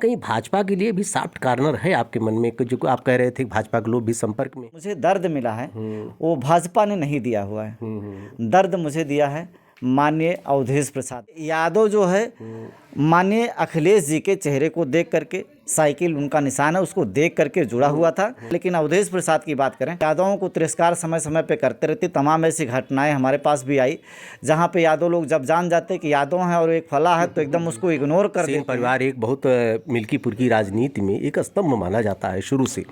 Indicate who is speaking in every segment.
Speaker 1: कहीं भाजपा के लिए भी सॉफ्ट कॉर्नर है आपके मन में, जो आप कह रहे थे भाजपा के लोग भी संपर्क में?
Speaker 2: मुझे दर्द मिला है वो भाजपा ने नहीं दिया हुआ है। दर्द मुझे दिया है माननीय अवधेश प्रसाद यादव जो है। माननीय अखिलेश जी के चेहरे को देख करके, साइकिल उनका निशान है उसको देख करके जुड़ा हुआ था। लेकिन अवधेश प्रसाद की बात करें, यादवों को तिरस्कार समय समय पे करते रहते। तमाम ऐसी घटनाएं हमारे पास भी आई जहां पे यादव लोग जब जान जाते कि यादव हैं और एक फला है तो एकदम उसको इग्नोर कर देते।
Speaker 1: परिवार एक बहुत मिल्कीपुर की राजनीति में एक स्तंभ माना जाता है शुरू से,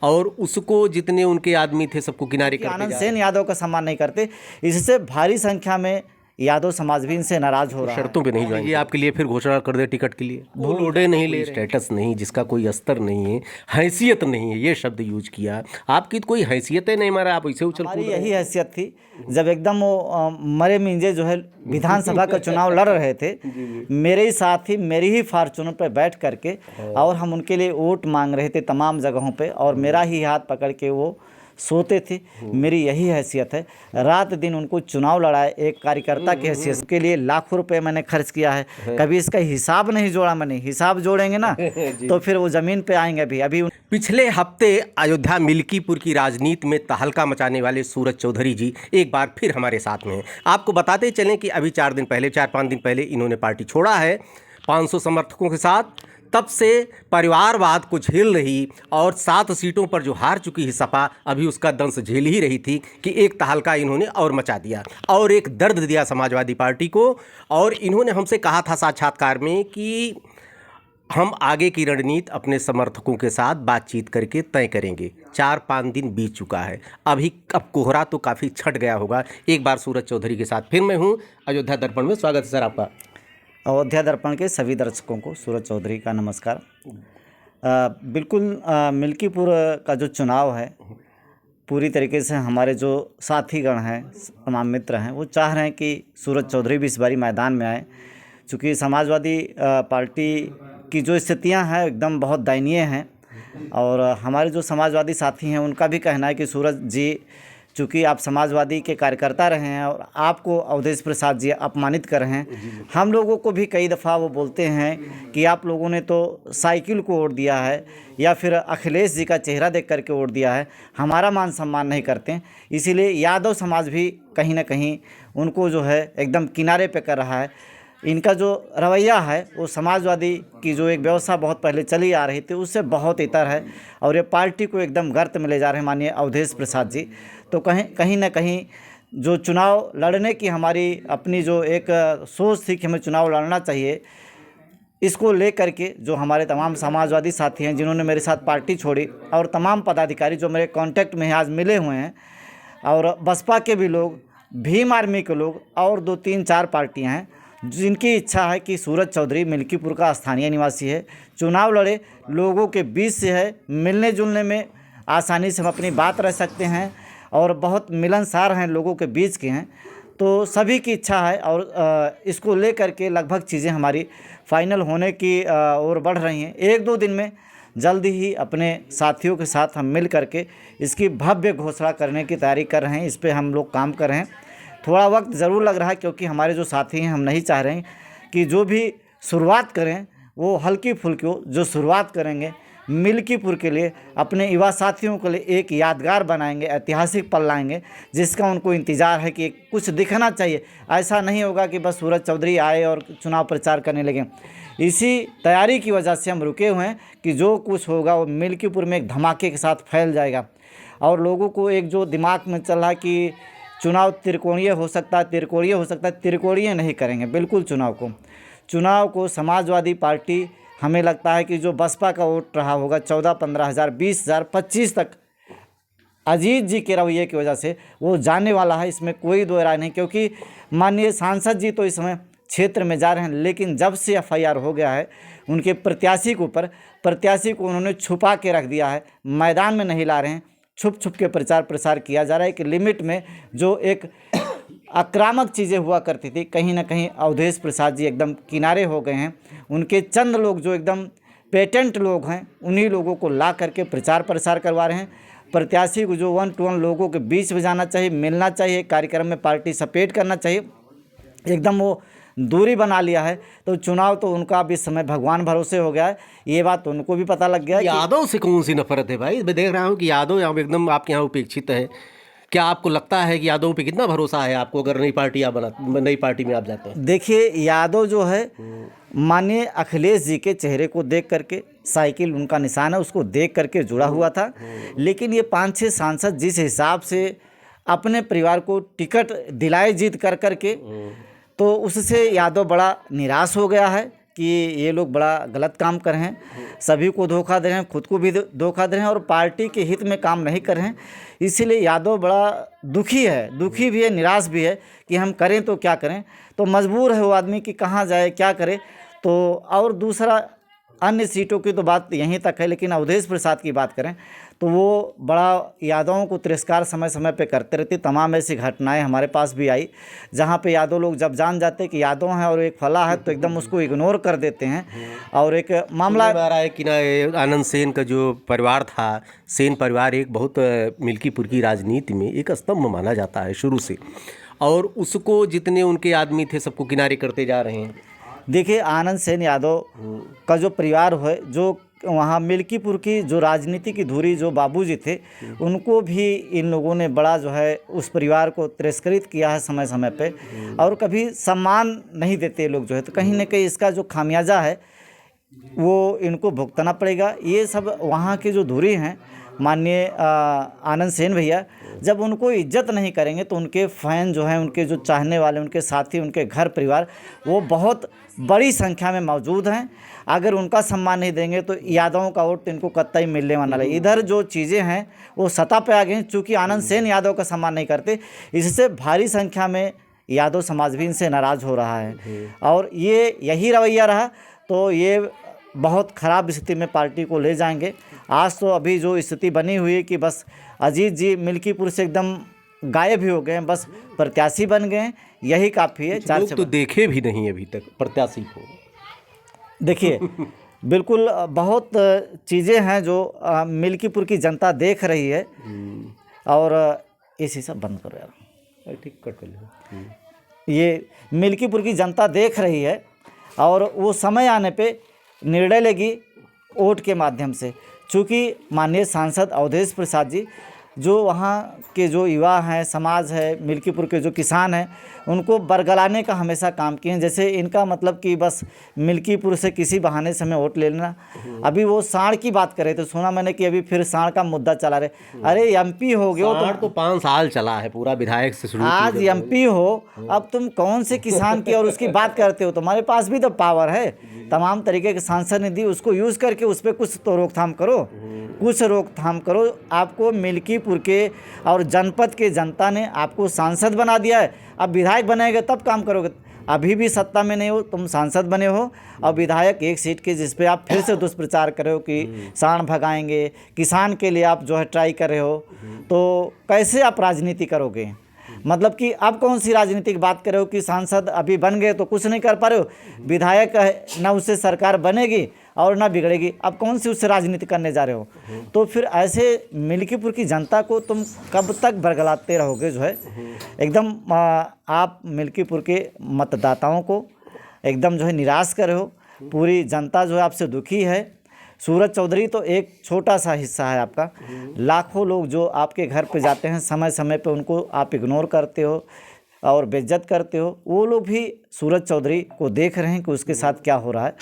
Speaker 1: और उसको जितने उनके आदमी थे सबको किनारे कर
Speaker 2: आनंद सेन यादव का सम्मान नहीं करते। इससे भारी संख्या में यादव समाज भी इनसे नाराज हो रहा है।
Speaker 1: शर्तों पे नहीं ज्वाइन, ये आपके लिए फिर घोषणा कर दे टिकट के लिए। वो लोडे नहीं ले, स्टेटस नहीं, जिसका कोई स्तर नहीं है, हैसियत नहीं है, ये शब्द यूज किया। आपकी तो कोई हैसियत नहीं मारा, आप ऐसे उछल
Speaker 2: हमारी यही हैसियत थी जब एकदम वो मरे मिंजे जो है विधानसभा का चुनाव लड़ रहे थे, मेरे ही साथी मेरी ही फॉर्चूनर पर बैठ करके और हम उनके लिए वोट मांग रहे थे तमाम जगहों पे, और मेरा ही हाथ पकड़ के वो सोते थे। मेरी यही हैसियत है, रात दिन उनको चुनाव लड़ाए एक कार्यकर्ता की हैसियत के लिए लाखों रुपए मैंने खर्च किया है। कभी इसका हिसाब नहीं जोड़ा मैंने, हिसाब जोड़ेंगे ना तो फिर वो ज़मीन पे आएंगे। अभी
Speaker 1: पिछले हफ्ते अयोध्या मिल्कीपुर की राजनीति में तहलका मचाने वाले सूरज चौधरी जी एक बार फिर हमारे साथ में हैं। आपको बताते चलें कि अभी 4-5 दिन पहले इन्होंने पार्टी छोड़ा है 500 समर्थकों के साथ। तब से परिवारवाद को झेल रही और 7 सीटों पर जो हार चुकी है सपा, अभी उसका दंश झेल ही रही थी कि एक तहलका इन्होंने और मचा दिया और एक दर्द दिया समाजवादी पार्टी को। और इन्होंने हमसे कहा था साक्षात्कार में कि हम आगे की रणनीति अपने समर्थकों के साथ बातचीत करके तय करेंगे। 4-5 दिन बीत चुका है, अब कोहरा तो काफ़ी छट गया होगा। एक बार सूरज चौधरी के साथ फिर मैं हूँ अयोध्या दर्पण में। स्वागत है सर आपका।
Speaker 2: अयोध्या दर्पण के सभी दर्शकों को सूरज चौधरी का नमस्कार। बिल्कुल मिल्कीपुर का जो चुनाव है, पूरी तरीके से हमारे जो साथीगण हैं, तमाम मित्र हैं, वो चाह रहे हैं कि सूरज चौधरी भी इस बारी मैदान में आए। चूँकि समाजवादी पार्टी की जो स्थितियां हैं एकदम बहुत दयनीय हैं, और हमारे जो समाजवादी साथी हैं उनका भी कहना है कि सूरज जी, चूँकि आप समाजवादी के कार्यकर्ता रहे हैं और आपको अवधेश प्रसाद जी अपमानित कर रहे हैं। हम लोगों को भी कई दफ़ा वो बोलते हैं कि आप लोगों ने तो साइकिल को वोट दिया है या फिर अखिलेश जी का चेहरा देख करके वोट दिया है, हमारा मान सम्मान नहीं करते। इसीलिए यादव समाज भी कहीं ना कहीं उनको जो है एकदम किनारे पे कर रहा है। इनका जो रवैया है वो समाजवादी की जो एक व्यवस्था बहुत पहले चली आ रही थी उससे बहुत इतर है, और ये पार्टी को एकदम गर्त में ले जा रहे हैं माननीय अवधेश प्रसाद जी। तो कहीं ना कहीं जो चुनाव लड़ने की हमारी अपनी जो एक सोच थी कि हमें चुनाव लड़ना चाहिए, इसको लेकर के जो हमारे तमाम समाजवादी साथी हैं जिन्होंने मेरे साथ पार्टी छोड़ी, और तमाम पदाधिकारी जो मेरे कांटेक्ट में आज मिले हुए हैं, और बसपा के भी लोग, भीम आर्मी के लोग, और 2-3-4 पार्टियां हैं जिनकी इच्छा है कि सूरज चौधरी मिल्कीपुर का स्थानीय निवासी है, चुनाव लड़े, लोगों के बीच से है, मिलने जुलने में आसानी से हम अपनी बात रह सकते हैं और बहुत मिलनसार हैं, लोगों के बीच के हैं। तो सभी की इच्छा है और इसको लेकर के लगभग चीज़ें हमारी फाइनल होने की ओर बढ़ रही हैं। 1-2 दिन में जल्दी ही अपने साथियों के साथ हम मिल करके इसकी भव्य घोषणा करने की तैयारी कर रहे हैं। इस पर हम लोग काम कर रहे हैं। थोड़ा वक्त ज़रूर लग रहा है क्योंकि हमारे जो साथी हैं, हम नहीं चाह रहे हैं कि जो भी शुरुआत करें वो हल्की फुल्की हो। जो शुरुआत करेंगे मिल्कीपुर के लिए, अपने युवा साथियों के लिए एक यादगार बनाएंगे, ऐतिहासिक पल लाएंगे जिसका उनको इंतज़ार है कि कुछ दिखना चाहिए। ऐसा नहीं होगा कि बस सूरज चौधरी आए और चुनाव प्रचार करने लगे। इसी तैयारी की वजह से हम रुके हुए हैं कि जो कुछ होगा वो मिल्कीपुर में एक धमाके के साथ फैल जाएगा। और लोगों को एक जो दिमाग में चल रहा है कि चुनाव त्रिकोणीय हो सकता है, त्रिकोणीय हो सकता है, त्रिकोणीय नहीं करेंगे बिल्कुल। चुनाव को समाजवादी पार्टी, हमें लगता है कि जो बसपा का वोट रहा होगा 14-15 हज़ार, 20 हज़ार, 25 तक, अजीत जी के रवैये की वजह से वो जाने वाला है, इसमें कोई दो राय नहीं। क्योंकि माननीय सांसद जी तो इस समय क्षेत्र में जा रहे हैं, लेकिन जब से FIR हो गया है उनके प्रत्याशी के ऊपर, प्रत्याशी को उन्होंने छुपा के रख दिया है, मैदान में नहीं ला रहे हैं, छुप छुप के प्रचार प्रसार किया जा रहा है। एक लिमिट में जो एक आक्रामक चीज़ें हुआ करती थी, कहीं ना कहीं अवधेश प्रसाद जी एकदम किनारे हो गए हैं। उनके चंद लोग जो एकदम पेटेंट लोग हैं उन्हीं लोगों को ला करके प्रचार प्रसार करवा रहे हैं। प्रत्याशी को जो 1 to 1 लोगों के बीच में जाना चाहिए, मिलना चाहिए, कार्यक्रम में पार्टिसिपेट करना चाहिए, एकदम वो दूरी बना लिया है, तो चुनाव तो उनका अब इस समय भगवान भरोसे हो गया है। ये बात तो उनको भी पता लग गया है कि
Speaker 1: यादव से कौन सी नफरत है भाई? मैं देख रहा हूँ कि यादव यहाँ एकदम आपके यहाँ उपेक्षित है। क्या आपको लगता है कि यादव पे कितना भरोसा है आपको, अगर नई पार्टी में आप जाते हैं?
Speaker 2: देखिए, यादव जो है माननीय अखिलेश जी के चेहरे को देख करके, साइकिल उनका निशान है उसको देख करके जुड़ा हुआ था। लेकिन ये 5-6 सांसद जिस हिसाब से अपने परिवार को टिकट दिलाए जीत कर करके, तो उससे यादव बड़ा निराश हो गया है कि ये लोग बड़ा गलत काम कर रहे हैं, सभी को धोखा दे रहे हैं, खुद को भी धोखा दे रहे हैं और पार्टी के हित में काम नहीं कर रहे हैं। इसीलिए यादव बड़ा दुखी भी है, निराश भी है कि हम करें तो क्या करें। तो मजबूर है वो आदमी कि कहाँ जाए, क्या करे। तो और दूसरा, अन्य सीटों की तो बात यहीं तक है, लेकिन अवधेश प्रसाद की बात करें तो वो बड़ा यादवों को तिरस्कार समय समय पे करते रहती। तमाम ऐसी घटनाएं हमारे पास भी आई जहां पे यादव लोग जब जान जाते कि यादव हैं और एक फला है तो एकदम उसको इग्नोर कर देते हैं। और एक मामला
Speaker 1: आ रहा है कि ना, आनंद सेन का जो परिवार था, सेन परिवार एक बहुत मिल्कीपुर की राजनीति में एक स्तंभ माना जाता है शुरू से, और उसको जितने उनके आदमी थे सबको किनारे करते जा रहे हैं।
Speaker 2: देखिए, आनंद सेन यादव का जो परिवार है, जो वहाँ मिल्कीपुर की जो राजनीति की धुरी जो बाबूजी थे, उनको भी इन लोगों ने बड़ा जो है उस परिवार को तिरस्कृत किया है समय समय पे, और कभी सम्मान नहीं देते लोग जो है। तो कहीं ना कहीं इसका जो खामियाजा है वो इनको भुगतना पड़ेगा। ये सब वहाँ की जो धुरी हैं, माननीय आनंद सेन भैया, जब उनको इज्जत नहीं करेंगे तो उनके फैन जो हैं, उनके जो चाहने वाले, उनके साथी, उनके घर परिवार, वो बहुत बड़ी संख्या में मौजूद हैं। अगर उनका सम्मान नहीं देंगे तो यादवों का वोट इनको कतई मिलने वाला नहीं। इधर जो चीज़ें हैं वो सतह पे आ गई हैं। चूँकि आनंद सेन यादव का सम्मान नहीं करते, इससे भारी संख्या में यादव समाज भी इनसे नाराज़ हो रहा है। और यही रवैया रहा तो ये बहुत ख़राब स्थिति में पार्टी को ले जाएंगे। आज तो अभी जो स्थिति बनी हुई है कि बस अजीत जी मिल्कीपुर से एकदम गायब ही हो गए हैं, बस प्रत्याशी बन गए हैं, यही काफ़ी है।
Speaker 1: लोग तो देखे भी नहीं अभी तक प्रत्याशी को।
Speaker 2: देखिए, बिल्कुल बहुत चीज़ें हैं जो मिल्कीपुर की जनता देख रही है। और ये सब बंद करो यार,
Speaker 1: ठीक कट लो।
Speaker 2: ये मिल्कीपुर की जनता देख रही है और वो समय आने पे निर्णय लेगी वोट के माध्यम से। चूँकि माननीय सांसद अवधेश प्रसाद जी जो वहाँ के जो युवा हैं, समाज है, मिल्कीपुर के जो किसान हैं, उनको बरगलाने का हमेशा काम किए हैं। जैसे इनका मतलब कि बस मिल्कीपुर से किसी बहाने से हमें वोट ले लेना। अभी वो साढ़ की बात कर रहे थे, सुना मैंने कि अभी फिर साढ़ का मुद्दा चला रहे। अरे एमपी हो गए हो
Speaker 1: तो 5 साल चला है पूरा, विधायक से शुरू,
Speaker 2: आज एमपी हो, अब तुम कौन से किसान की और उसकी बात करते हो? तुम्हारे पास भी तो पावर है, तमाम तरीके के सांसद निधि, उसको यूज़ करके उस पर कुछ तो रोकथाम करो, कुछ रोकथाम करो। आपको मिल्कीपुर के और जनपद के जनता ने आपको सांसद बना दिया है, अब विधायक बनेगा तब काम करोगे। अभी भी सत्ता में नहीं हो, तुम सांसद बने हो और विधायक एक सीट के, जिस पे आप फिर से दुष्प्रचार कर रहे हो कि सांड भगाएंगे, किसान के लिए आप जो है ट्राई कर रहे हो, तो कैसे आप राजनीति करोगे? मतलब कि अब कौन सी राजनीति की बात कर रहे हो कि सांसद अभी बन गए तो कुछ नहीं कर पा रहे हो, विधायक ना उससे सरकार बनेगी और ना बिगड़ेगी, अब कौन सी उससे राजनीति करने जा रहे हो? तो फिर ऐसे मिल्कीपुर की जनता को तुम कब तक बरगलाते रहोगे? जो है एकदम आप मिल्कीपुर के मतदाताओं को एकदम जो है निराश कर रहे हो। पूरी जनता जो है आपसे दुखी है। सूरज चौधरी तो एक छोटा सा हिस्सा है आपका। लाखों लोग जो आपके घर पे जाते हैं, समय समय पे उनको आप इग्नोर करते हो और बेइज्जत करते हो, वो लोग भी सूरज चौधरी को देख रहे हैं कि उसके साथ क्या हो रहा है।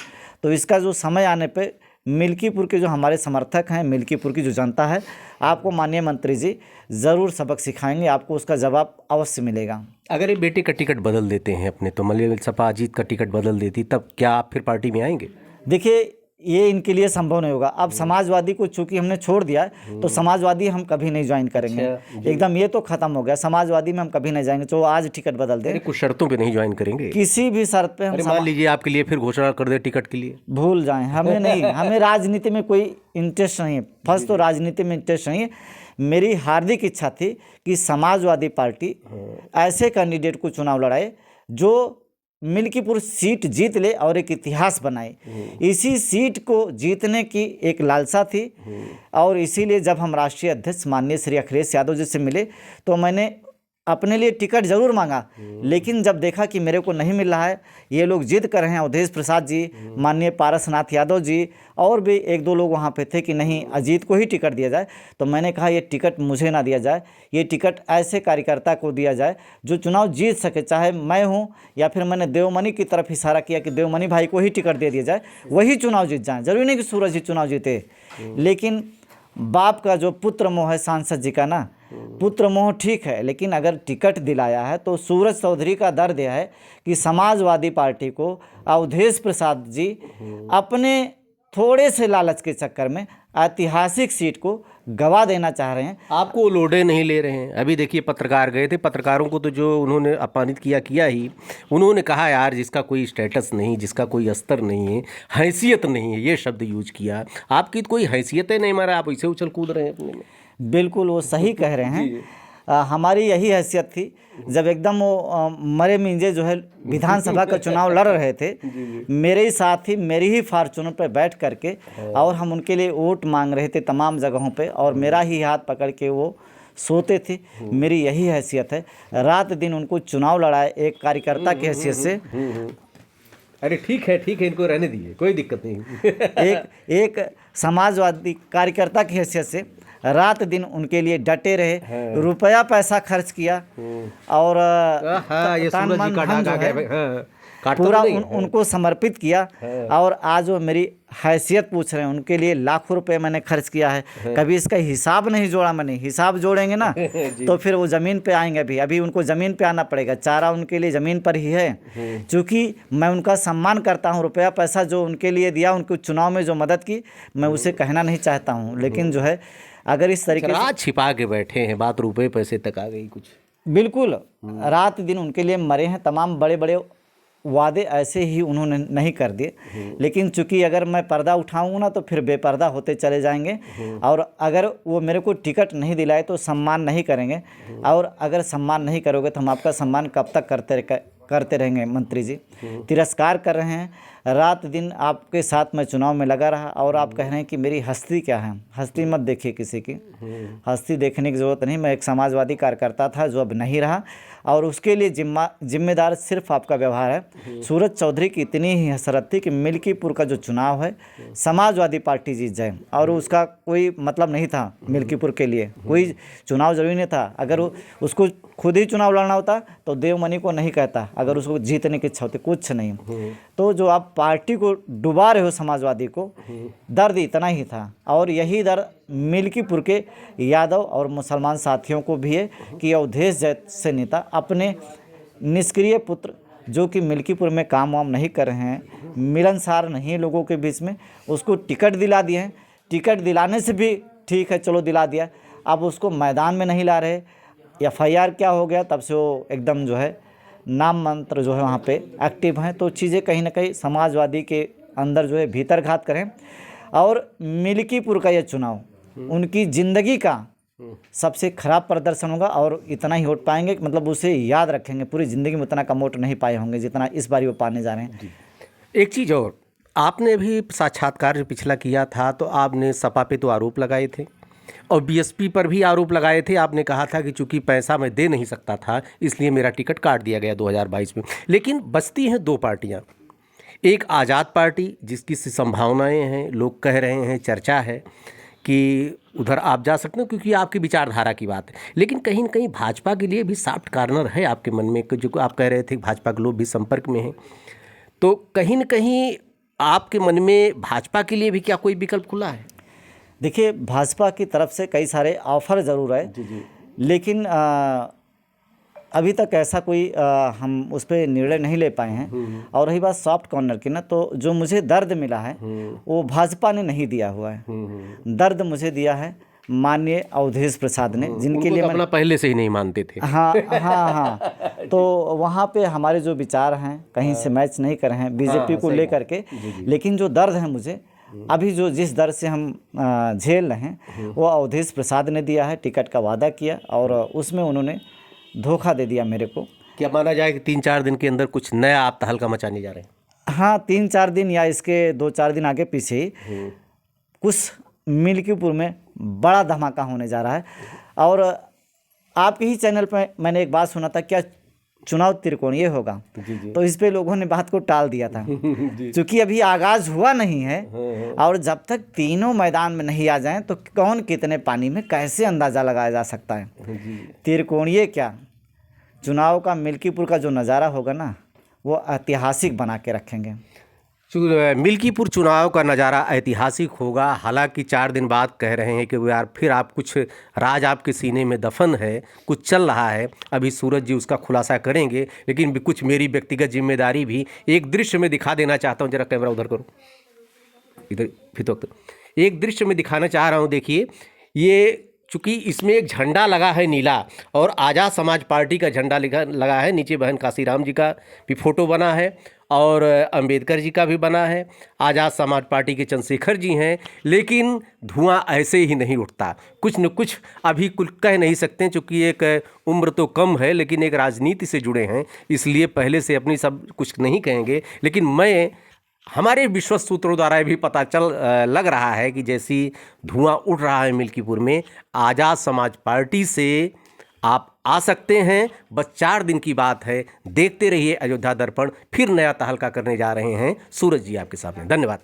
Speaker 2: तो इसका जो समय आने पे मिल्कीपुर के जो हमारे समर्थक हैं, मिल्कीपुर की जो जनता है, आपको माननीय मंत्री जी ज़रूर सबक सिखाएंगे, आपको उसका जवाब अवश्य मिलेगा।
Speaker 1: अगर ये बेटे का टिकट बदल देते हैं अपने, तो मलियल सपा अजीत का टिकट बदल देती, तब क्या आप फिर पार्टी में आएंगे?
Speaker 2: देखिए, ये इनके लिए संभव नहीं होगा। अब समाजवादी को चूंकि हमने छोड़ दिया है तो समाजवादी हम कभी नहीं ज्वाइन करेंगे। एकदम ये तो खत्म हो गया, समाजवादी में हम कभी नहीं जाएंगे। तो आज टिकट बदल दे,
Speaker 1: कुछ शर्तों पे नहीं ज्वाइन करेंगे,
Speaker 2: किसी भी शर्त पे हम।
Speaker 1: मान लीजिए आपके लिए फिर घोषणा कर दे टिकट के लिए,
Speaker 2: भूल जाएं, हमें नहीं, हमें राजनीति में कोई इंटरेस्ट नहीं है। फर्स्ट तो राजनीति में इंटरेस्ट नहीं है। मेरी हार्दिक इच्छा थी कि समाजवादी पार्टी ऐसे कैंडिडेट को चुनाव लड़ाए जो मिल्कीपुर सीट जीत ले और एक इतिहास बनाए। इसी सीट को जीतने की एक लालसा थी और इसीलिए जब हम राष्ट्रीय अध्यक्ष माननीय श्री अखिलेश यादव जी से मिले तो मैंने अपने लिए टिकट जरूर मांगा, लेकिन जब देखा कि मेरे को नहीं मिल रहा है, ये लोग जिद कर रहे हैं, अवधेश प्रसाद जी, माननीय पारसनाथ यादव जी और भी एक दो लोग वहाँ पे थे कि नहीं अजीत को ही टिकट दिया जाए, तो मैंने कहा ये टिकट मुझे ना दिया जाए, ये टिकट ऐसे कार्यकर्ता को दिया जाए जो चुनाव जीत सके, चाहे मैं हूँ या फिर मैंने देवमणि की तरफ इशारा किया कि देवमणि भाई को ही टिकट दे दिया जाए, वही चुनाव जीत जाए, जरूरी नहीं कि सूरज ही चुनाव जीते। लेकिन बाप का जो पुत्र मोह है सांसद जी का ना, पुत्र मोह ठीक है, लेकिन अगर टिकट दिलाया है तो सूरज चौधरी का दर्द यह है कि समाजवादी पार्टी को अवधेश प्रसाद जी अपने थोड़े से लालच के चक्कर में ऐतिहासिक सीट को गवा देना चाह रहे हैं।
Speaker 1: आपको वो लोडे नहीं ले रहे हैं। अभी देखिए पत्रकार गए थे, पत्रकारों को तो जो उन्होंने अपमानित किया ही। उन्होंने कहा यार जिसका कोई स्टेटस नहीं, जिसका कोई स्तर नहीं है, हैसियत नहीं है, ये शब्द यूज किया। आपकी तो कोई हैसियत है नहीं, मारा आप ऐसे उछल कूद रहे हैं अपने में।
Speaker 2: बिल्कुल वो सही कह रहे हैं। हमारी यही हैसियत थी जब एकदम वो मरे मिंजे जो है विधानसभा का चुनाव लड़ रहे थे, मेरे ही साथी मेरी ही फॉर्चूनर पर बैठ करके और हम उनके लिए वोट मांग रहे थे तमाम जगहों पे, और मेरा ही हाथ पकड़ के वो सोते थे। मेरी यही हैसियत है, रात दिन उनको चुनाव लड़ाए एक कार्यकर्ता की हैसियत से।
Speaker 1: अरे ठीक है इनको रहने दीजिए, कोई दिक्कत नहीं।
Speaker 2: एक समाजवादी कार्यकर्ता की हैसियत से रात दिन उनके लिए डटे रहे, रुपया पैसा खर्च किया और
Speaker 1: ये
Speaker 2: तन
Speaker 1: सूरज जी
Speaker 2: मन
Speaker 1: का
Speaker 2: धन जो
Speaker 1: डाका
Speaker 2: है
Speaker 1: है,
Speaker 2: पूरा उनको समर्पित किया। और आज वो मेरी हैसियत पूछ रहे हैं, उनके लिए लाखों रुपए मैंने खर्च किया है, कभी इसका हिसाब नहीं जोड़ा मैंने। हिसाब जोड़ेंगे ना तो फिर वो ज़मीन पे आएंगे। अभी उनको ज़मीन पे आना पड़ेगा, चारा उनके लिए ज़मीन पर ही है। क्योंकि मैं उनका सम्मान करता हूँ, रुपया पैसा जो उनके लिए दिया, उनको चुनाव में जो मदद की, मैं उसे कहना नहीं चाहता हूँ। लेकिन जो है अगर इस तरीके से
Speaker 1: रात छिपा के बैठे हैं, बात रुपए पैसे तक आ गई कुछ।
Speaker 2: बिल्कुल रात दिन उनके लिए मरे हैं, तमाम बड़े बड़े वादे ऐसे ही उन्होंने नहीं कर दिए। लेकिन चूंकि अगर मैं पर्दा उठाऊंगा ना तो फिर बेपर्दा होते चले जाएंगे, और अगर वो मेरे को टिकट नहीं दिलाए तो सम्मान नहीं करेंगे, और अगर सम्मान नहीं करोगे तो हम आपका सम्मान कब तक करते रहेंगे। मंत्री जी तिरस्कार कर रहे हैं, रात दिन आपके साथ मैं चुनाव में लगा रहा, और आप कह रहे हैं कि मेरी हस्ती क्या है। हस्ती मत देखिए किसी की, हस्ती देखने की ज़रूरत नहीं। मैं एक समाजवादी कार्यकर्ता था जो अब नहीं रहा, और उसके लिए जिम्मेदार सिर्फ आपका व्यवहार है। सूरज चौधरी की इतनी ही हसरत थी कि मिल्कीपुर का जो चुनाव है समाजवादी पार्टी जीत जाए, और उसका कोई मतलब नहीं था। मिल्कीपुर के लिए कोई चुनाव जरूरी नहीं था। अगर उसको खुद ही चुनाव लड़ना होता तो देवमणि को नहीं कहता, अगर उसको जीतने की इच्छा होती, कुछ नहीं। तो जो आप पार्टी को डुबा रहे हो समाजवादी को, दर्द इतना ही था। और यही दर्द मिल्कीपुर के यादव और मुसलमान साथियों को भी है कि अवधेश जैसे नेता अपने निष्क्रिय पुत्र जो कि मिल्कीपुर में काम वाम नहीं कर रहे हैं, मिलनसार नहीं है लोगों के बीच में, उसको टिकट दिला दिए हैं। टिकट दिलाने से भी ठीक है, चलो दिला दिया, अब उसको मैदान में नहीं ला रहे। FIR क्या हो गया, तब से वो एकदम जो है नाम मंत्र जो है वहाँ पे एक्टिव हैं। तो चीज़ें कहीं ना कहीं समाजवादी के अंदर जो है भीतरघात करें। और मिल्कीपुर का यह चुनाव उनकी ज़िंदगी का सबसे खराब प्रदर्शन होगा, और इतना ही वोट पाएंगे, मतलब उसे याद रखेंगे, पूरी ज़िंदगी में उतना कम वोट नहीं पाए होंगे जितना इस बार वो पाने जा रहे हैं।
Speaker 1: एक चीज़ और, आपने भी साक्षात्कार जो पिछला किया था तो आपने सपा पे तो आरोप लगाए थे और BSP पर भी आरोप लगाए थे। आपने कहा था कि चूंकि पैसा मैं दे नहीं सकता था इसलिए मेरा टिकट काट दिया गया 2022 में। लेकिन बचती हैं दो पार्टियां, एक आज़ाद पार्टी जिसकी संभावनाएं हैं, लोग कह रहे हैं, चर्चा है कि उधर आप जा सकते हो क्योंकि आपकी विचारधारा की बात है। लेकिन कहीं ना कहीं भाजपा के लिए भी सॉफ्ट कॉर्नर है आपके मन में, जो आप कह रहे थे भाजपा के लोग भी संपर्क में हैं, तो कहीं ना कहीं आपके मन में भाजपा के लिए भी क्या कोई विकल्प खुला है?
Speaker 2: देखिए भाजपा की तरफ से कई सारे ऑफर ज़रूर है, लेकिन अभी तक ऐसा कोई हम उस पर निर्णय नहीं ले पाए हैं। और रही बात सॉफ्ट कॉर्नर की ना, तो जो मुझे दर्द मिला है वो भाजपा ने नहीं दिया हुआ है। दर्द मुझे दिया है माननीय अवधेश प्रसाद ने, जिनके लिए
Speaker 1: अपना पहले से ही नहीं मानते थे।
Speaker 2: हाँ। तो वहाँ पे हमारे जो विचार हैं कहीं से मैच नहीं कर रहे हैं बीजेपी को लेकर के। लेकिन जो दर्द है मुझे अभी, जो जिस दर्द से हम झेल रहे हैं, वो अवधेश प्रसाद ने दिया है। टिकट का वादा किया और उसमें उन्होंने धोखा दे दिया मेरे को।
Speaker 1: क्या माना जाए कि 3-4 दिन के अंदर कुछ नया आप तहलका मचाने जा रहे हैं?
Speaker 2: हाँ, 3-4 दिन या इसके 2-4 दिन आगे पीछे ही कुछ मिल्कीपुर में बड़ा धमाका होने जा रहा है। और आपके ही चैनल पर मैंने एक बात सुना था, क्या चुनाव त्रिकोणीय होगा? तो इस पे लोगों ने बात को टाल दिया था क्योंकि अभी आगाज हुआ नहीं है, और जब तक तीनों मैदान में नहीं आ जाएं तो कौन कितने पानी में कैसे अंदाज़ा लगाया जा सकता है। त्रिकोणीय क्या, चुनाव का मिल्कीपुर का जो नज़ारा होगा ना, वो ऐतिहासिक बना के रखेंगे।
Speaker 1: मिल्कीपुर चुनाव का नज़ारा ऐतिहासिक होगा। हालांकि 4 दिन बाद कह रहे हैं कि वो यार फिर आप कुछ राज आपके सीने में दफन है, कुछ चल रहा है। अभी सूरज जी उसका खुलासा करेंगे, लेकिन कुछ मेरी व्यक्तिगत जिम्मेदारी भी एक दृश्य में दिखा देना चाहता हूँ। जरा कैमरा उधर करो, इधर फिर तो एक दृश्य में दिखाना चाह रहा हूँ। देखिए, ये चूँकि इसमें एक झंडा लगा है नीला, और आज़ाद समाज पार्टी का झंडा लगा है। नीचे बहन काशीराम जी का भी फोटो बना है और अंबेडकर जी का भी बना है। आज़ाद समाज पार्टी के चंद्रशेखर जी हैं, लेकिन धुआं ऐसे ही नहीं उठता। कुछ न कुछ अभी कुछ कह नहीं सकते, चूँकि एक उम्र तो कम है, लेकिन एक राजनीति से जुड़े हैं, इसलिए पहले से अपनी सब कुछ नहीं कहेंगे। लेकिन मैं हमारे विश्वस्त सूत्रों द्वारा भी पता लग रहा है कि जैसी धुआं उठ रहा है मिल्कीपुर में, आज़ाद समाज पार्टी से आप आ सकते हैं। बस 4 दिन की बात है। देखते रहिए अयोध्या दर्पण, फिर नया तहलका करने जा रहे हैं सूरज जी आपके सामने। धन्यवाद।